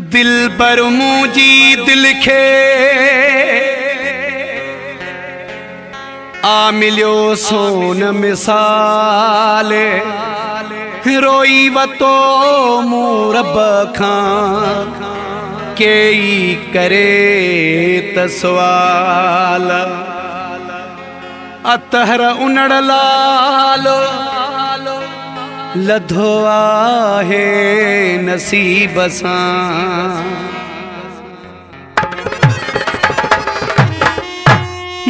दिल पर मुझी दिल खे आ मिलियो सोन मिसाल रोई वतो मूं रब खां केई करे त सवाल अतहर उनड़ लालो लधो आहे नसीब सां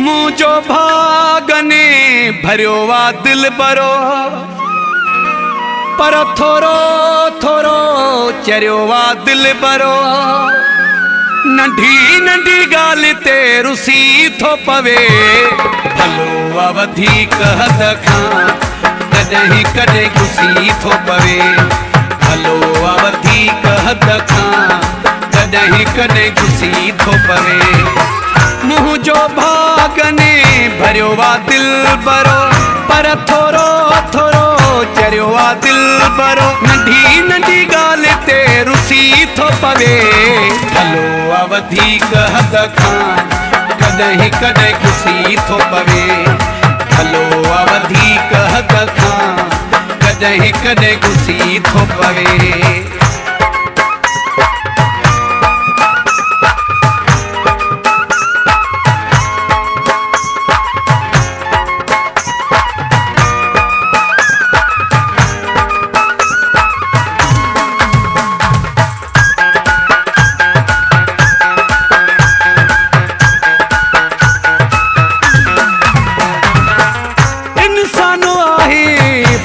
मुझो भागने भरियो वा दिल बरो पर थोरो थोरो चरियो वा दिल बरो नंढी नंढी गाल ते रुसी थो पवे भलो वा वधीक हद खां कॾहिं कॾहिं गुसी थो पवे भलो वा वधीक हद खां कॾहिं कॾहिं गुसी थो पवे मुंहिंजो भागने भरियो वा दिल बरो पर थोरो थोरो चरियो वा दिल बरो नंढी नंढी गाल ते रुसी थो पवे भलो वा वधीक हद खां कॾहिं कॾहिं गुसी थो पवे भलो वा वधीक हद खां कॾहिं कॾहिं गुसी थो पवे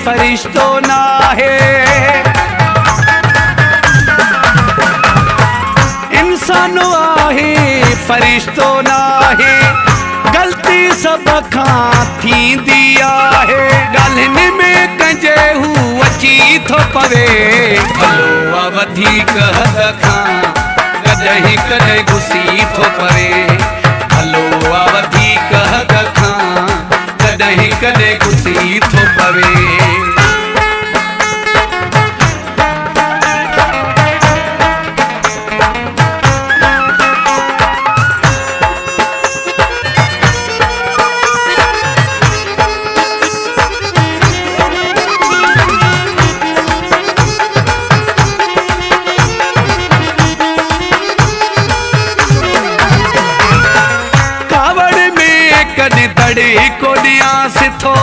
फरिश्तो ना है इंसान आहे फरिश्तो ना है गलती सब खां थींदी आहे ॻाल्हियुनि में कंहिंजे हू अची थो पवे भलो वा वधीक हद खां कॾहिं कॾहिं गुसी थो पवे भलो वा वधीक हद खां कॾहिं कॾहिं गुसी थो पवे कॾहिं दड़ी को ॾियांस थो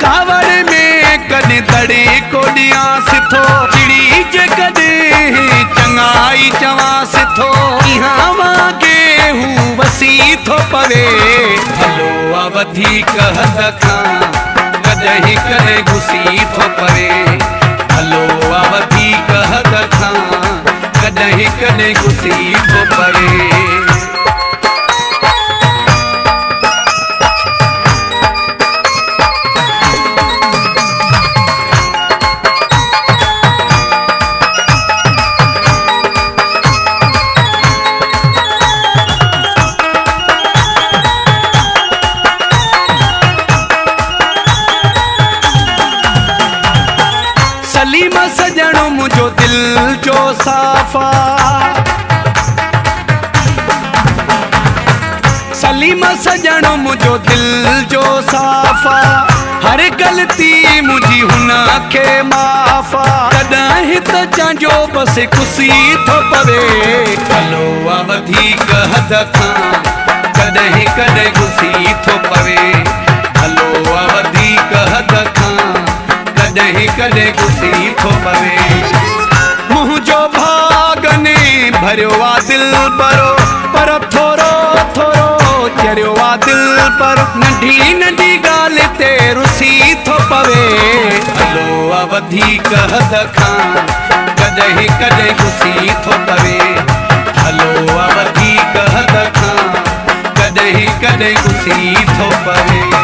कावड़ में कॾहिं दड़ी को ॾियांस थो चिड़ी जे कॾहिं चङाई चवांस थो इहा वांगे हू वसी थो पवे भलो वा वधीक हद खां कॾहिं कॾहिं गुसी थो पवे भलो वा वधीक हद खां कॾहिं कॾहिं गुसी थो पवे सलीम सजणो मुंहिंजो दिल जो साफ़ा सलीम सजणो मुंहिंजो दिल जो साफ़ा हर गलती मुंहिंजी हुन खे माफ़ा कॾहिं त चांजो बसि खुशी थो पवे भलो वा वधीक हद खां कॾहिं कॾहिं गुसी थो पवे भलो वा वधीक हद खां कॾहिं कॾहिं गुसी थो पवे मुंहिंजो भागने भरियो वा दिल बरो पर थोरो थोरो चरियो वा दिल पर नंढी नंढी गाल ते रुसी थो पवे भलो वा वधीक हद खां कॾहिं कॾहिं गुसी थो पवे भलो वा वधीक हद खां कॾहिं कॾहिं गुसी थो पवे।